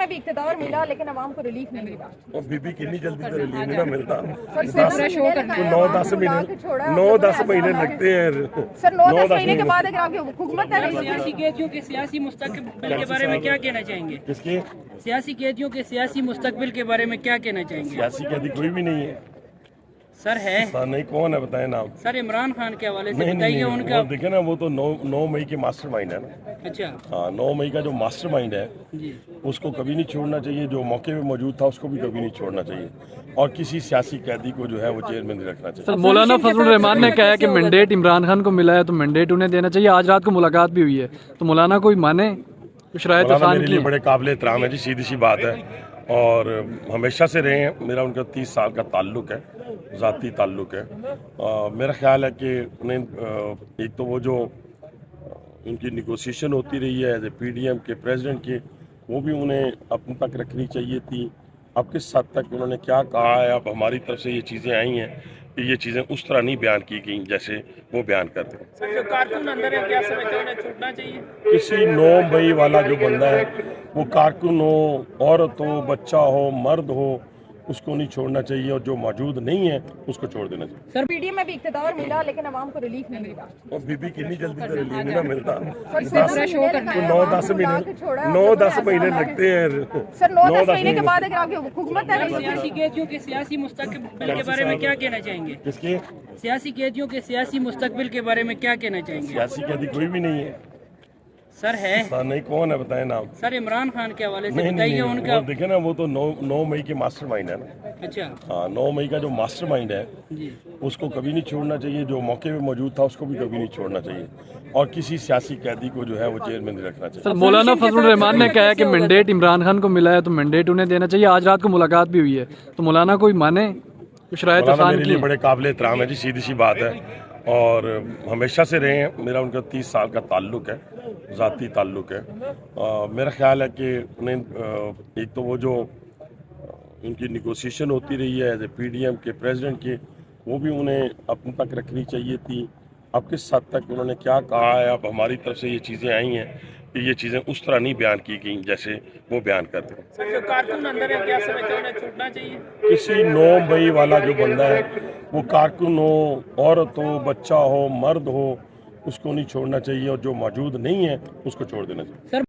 में भी इक़्तिदार मिला लेकिन अवाम को रिलीफ नहीं मिला। और बीबी कितनी जल्दी तो रिलीफ नहीं ना मिलता। नौ दस 9-10 महीने लगते हैं सर। 9-10 महीने के बाद अगर आपकी हुकूमत है सियासी कैदियों के सियासी मुस्तकबिल के बारे में क्या कहना चाहेंगे? किसके सियासी कैदियों के सियासी मुस्तकबिल के बारे में क्या कहना चाहेंगे? सियासी कैदी कोई भी नहीं है सर है सर। नहीं, कौन है बताएं नाम। सर इमरान खान के हवाले से नहीं बताइए नहीं, उनका। वो देखे ना, वो तो 9 मई के मास्टरमाइंड है ना। अच्छा हाँ, 9 मई का जो मास्टरमाइंड है जी, उसको कभी नहीं छोड़ना चाहिए। जो मौके पे मौजूद था उसको भी कभी नहीं छोड़ना चाहिए, और किसी सियासी कैदी को जो है वो जेल में नहीं रखना चाहिए। सर मौलाना फजल रहमान ने कहा है कि मैंडेट इमरान खान को मिला है तो मैंडेट उन्हें देना चाहिए। आज रात को मुलाकात भी हुई है, तो मौलाना कोई माने कुछ राय तो मेरे लिए बड़े काबिल एहतराम है जी, सीधी सी बात है, और हमेशा से रहे हैं। मेरा उनका 30 साल का ताल्लुक़ है, ज़ाती ताल्लुक़ है। मेरा ख्याल है कि उन्हें एक तो वो जो उनकी निगोसिएशन होती रही है एज ए PDM के प्रेसिडेंट की, वो भी उन्हें अपने तक रखनी चाहिए थी। अब किस हद तक उन्होंने क्या कहा है, अब हमारी तरफ से ये चीज़ें आई हैं कि ये चीज़ें उस तरह नहीं बयान की गई जैसे वो बयान करते हैं। सर जो कारकुन अंदर है क्या समझते हैं उन्हें छूटना चाहिए? किसी 9 मई वाला जो बंदा है, वो कारकुन हो, औरत हो, बच्चा हो, मर्द हो, उसको नहीं छोड़ना चाहिए, और जो मौजूद नहीं है उसको छोड़ देना चाहिए। सर PDM में भी इक़्तिदार मिला लेकिन अवाम को रिलीफ नहीं मिला। और बीबी कितनी जल्दी तो रिलीफ नहीं ना मिलता। सर 9-10 महीने लगते हैं सर 9-10 महीने के बाद अगर आपकी हुकूमत है सियासी कैदियों के सियासी मुस्तकबिल के बारे में क्या कहना चाहेंगे? किसके सियासी कैदियों के सियासी मुस्तकबिल के बारे में क्या कहना चाहेंगे? सियासी कैदी कोई भी नहीं है सर है सर। नहीं, कौन है बताएं नाम। सर इमरान खान के हवाले से नहीं बताइए नहीं, उनका। वो देखे ना, वो तो 9 मई के मास्टरमाइंड है ना। अच्छा हाँ, 9 मई का जो मास्टरमाइंड है जी, उसको कभी नहीं छोड़ना चाहिए। जो मौके पे मौजूद था उसको भी कभी नहीं छोड़ना चाहिए, और किसी सियासी कैदी को जो है वो जेल में नहीं रखना चाहिए। सर मौलाना फजल रहमान ने कहा है कि मैंडेट इमरान खान को मिला है तो मैंडेट उन्हें देना चाहिए। आज रात को मुलाकात भी हुई है, तो मौलाना कोई माने कुछ राय तो मेरे लिए बड़े काबिल एहतराम है जी, सीधी सी बात है, और हमेशा से रहे हैं। मेरा उनका 30 साल का ताल्लुक़ है, ज़ाती ताल्लुक़ है। मेरा ख्याल है कि उन्हें एक तो वो जो उनकी निगोसिएशन होती रही है एज ए PDM के प्रेसिडेंट की, वो भी उन्हें अपने तक रखनी चाहिए थी। अब किस हद तक उन्होंने क्या कहा है, अब हमारी तरफ से ये चीज़ें आई हैं कि ये चीज़ें उस तरह नहीं बयान की गई जैसे वो बयान करते हैं। सर जो कारकुन अंदर है क्या समझते हैं उन्हें छूटना चाहिए? किसी 9 मई वाला जो बंदा है, वो कारकुन हो, औरत हो, बच्चा हो, मर्द हो, उसको नहीं छोड़ना चाहिए, और जो मौजूद नहीं है उसको छोड़ देना चाहिए। सर